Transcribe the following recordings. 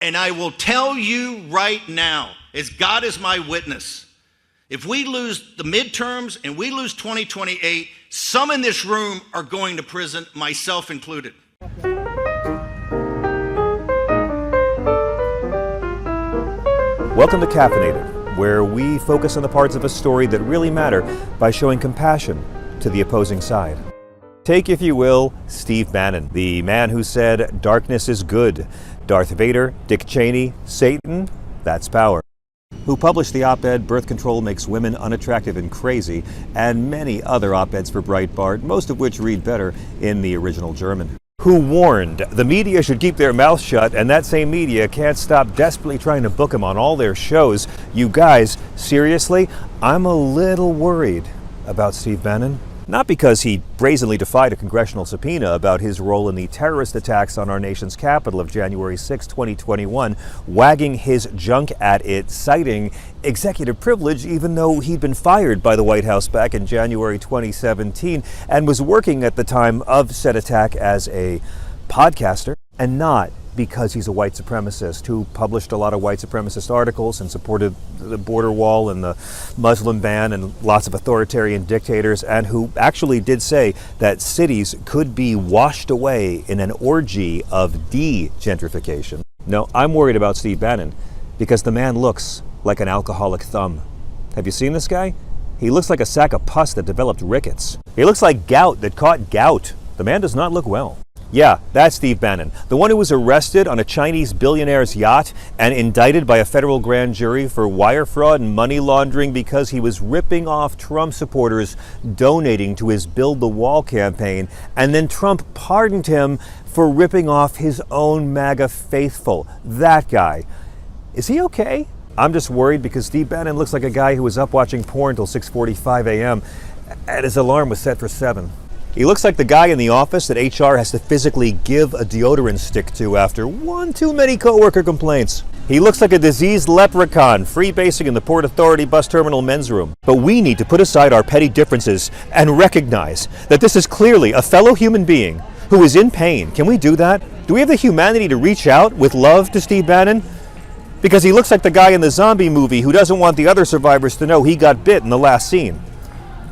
And I will tell you right now, as God is my witness, if we lose the midterms and we lose 2028, some in this room are going to prison, myself included. Welcome to Caffeinated, where we focus on the parts of a story that really matter by showing compassion to the opposing side. Take, if you will, Steve Bannon, the man who said, "Darkness is good." Darth Vader, Dick Cheney, Satan, that's power. Who published the op-ed "Birth Control Makes Women Unattractive and Crazy," and many other op-eds for Breitbart, most of which read better in the original German. Who warned the media should keep their mouth shut, and that same media can't stop desperately trying to book him on all their shows. You guys, seriously, I'm a little worried about Steve Bannon. Not because he brazenly defied a congressional subpoena about his role in the terrorist attacks on our nation's capital of January 6, 2021, wagging his junk at it, citing executive privilege, even though he'd been fired by the White House back in January 2017 and was working at the time of said attack as a podcaster, and not because he's a white supremacist who published a lot of white supremacist articles and supported the border wall and the Muslim ban and lots of authoritarian dictators, and who actually did say that cities could be washed away in an orgy of de-gentrification. No, I'm worried about Steve Bannon because the man looks like an alcoholic thumb. Have you seen this guy? He looks like a sack of pus that developed rickets. He looks like gout that caught gout. The man does not look well. Yeah, that's Steve Bannon, the one who was arrested on a Chinese billionaire's yacht and indicted by a federal grand jury for wire fraud and money laundering because he was ripping off Trump supporters donating to his Build the Wall campaign, and then Trump pardoned him for ripping off his own MAGA faithful. That guy. Is he okay? I'm just worried because Steve Bannon looks like a guy who was up watching porn till 6:45 a.m. and his alarm was set for 7. He looks like the guy in the office that HR has to physically give a deodorant stick to after one too many coworker complaints. He looks like a diseased leprechaun freebasing in the Port Authority bus terminal men's room. But we need to put aside our petty differences and recognize that this is clearly a fellow human being who is in pain. Can we do that? Do we have the humanity to reach out with love to Steve Bannon? Because he looks like the guy in the zombie movie who doesn't want the other survivors to know he got bit in the last scene.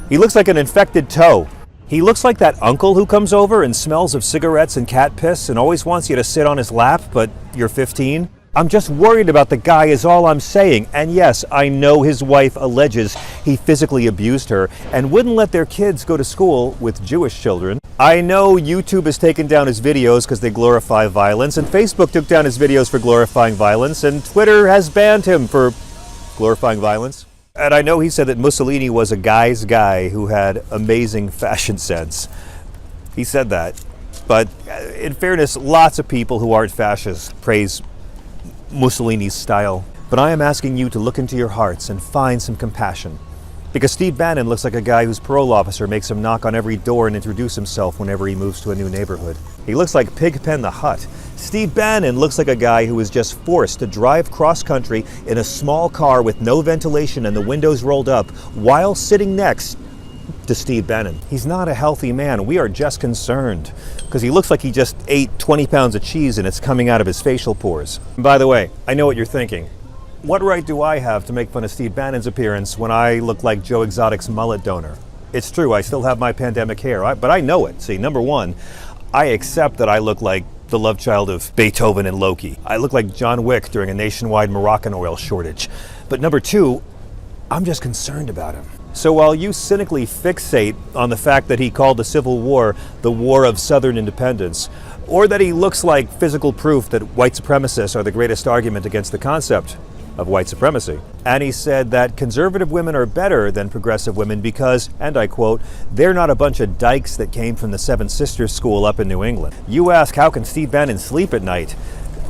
He looks like an infected toe. He looks like that uncle who comes over and smells of cigarettes and cat piss and always wants you to sit on his lap, but you're 15. I'm just worried about the guy is all I'm saying. And yes, I know his wife alleges he physically abused her and wouldn't let their kids go to school with Jewish children. I know YouTube has taken down his videos because they glorify violence, and Facebook took down his videos for glorifying violence, and Twitter has banned him for glorifying violence. And I know he said that Mussolini was a guy's guy who had amazing fashion sense. He said that. But in fairness, lots of people who aren't fascists praise Mussolini's style. But I am asking you to look into your hearts and find some compassion. Because Steve Bannon looks like a guy whose parole officer makes him knock on every door and introduce himself whenever he moves to a new neighborhood. He looks like Pigpen the Hutt. Steve Bannon looks like a guy who was just forced to drive cross-country in a small car with no ventilation and the windows rolled up while sitting next to Steve Bannon. He's not a healthy man. We are just concerned because he looks like he just ate 20 pounds of cheese and it's coming out of his facial pores. And by the way, I know what you're thinking. What right do I have to make fun of Steve Bannon's appearance when I look like Joe Exotic's mullet donor? It's true, I still have my pandemic hair, but I know it. See, number one, I accept that I look like the love child of Beethoven and Loki. I look like John Wick during a nationwide Moroccan oil shortage. But number two, I'm just concerned about him. So while you cynically fixate on the fact that he called the Civil War the War of Southern Independence, or that he looks like physical proof that white supremacists are the greatest argument against the concept of white supremacy. And he said that conservative women are better than progressive women because, and I quote, they're not a bunch of dykes that came from the Seven Sisters School up in New England. You ask, how can Steve Bannon sleep at night?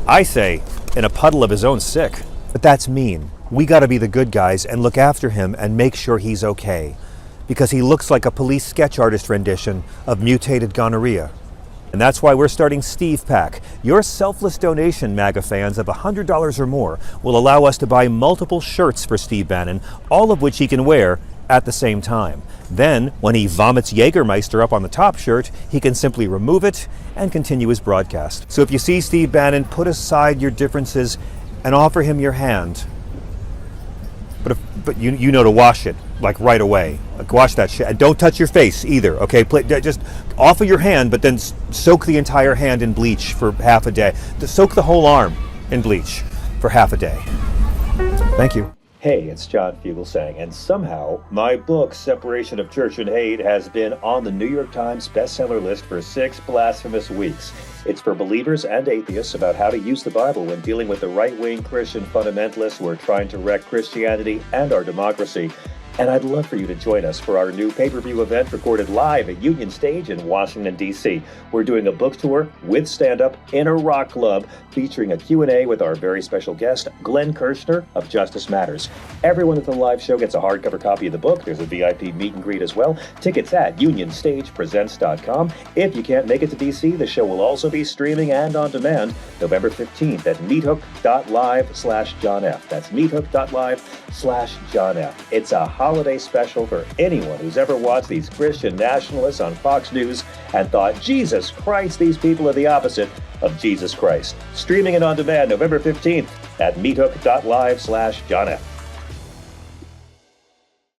I say, in a puddle of his own sick. But that's mean. We gotta be the good guys and look after him and make sure he's okay. Because he looks like a police sketch artist rendition of mutated gonorrhea. And that's why we're starting Steve Pack. Your selfless donation, MAGA fans, of $100 or more will allow us to buy multiple shirts for Steve Bannon, all of which he can wear at the same time. Then, when he vomits Jägermeister up on the top shirt, he can simply remove it and continue his broadcast. So if you see Steve Bannon, put aside your differences and offer him your hand. But you know to wash it, like right away. Like wash that shit. And don't touch your face either, okay? Just offer your hand, but then soak the entire hand in bleach for half a day. Soak the whole arm in bleach for half a day. Thank you. Hey, it's John Fugelsang, and somehow my book, Separation of Church and Hate, has been on the New York Times bestseller list for 6 blasphemous weeks. It's for believers and atheists about how to use the Bible when dealing with the right-wing Christian fundamentalists who are trying to wreck Christianity and our democracy. And I'd love for you to join us for our new pay-per-view event recorded live at Union Stage in Washington, D.C. We're doing a book tour with stand-up in a rock club featuring a Q&A with our very special guest, Glenn Kirschner of Justice Matters. Everyone at the live show gets a hardcover copy of the book. There's a VIP meet and greet as well. Tickets at unionstagepresents.com. If you can't make it to D.C., the show will also be streaming and on demand November 15th at meethook.live/John F. That's meethook.live/John F. It's a holiday special for anyone who's ever watched these Christian nationalists on Fox News and thought, Jesus Christ, these people are the opposite of Jesus Christ. Streaming and on demand November 15th at meethook.live/John F.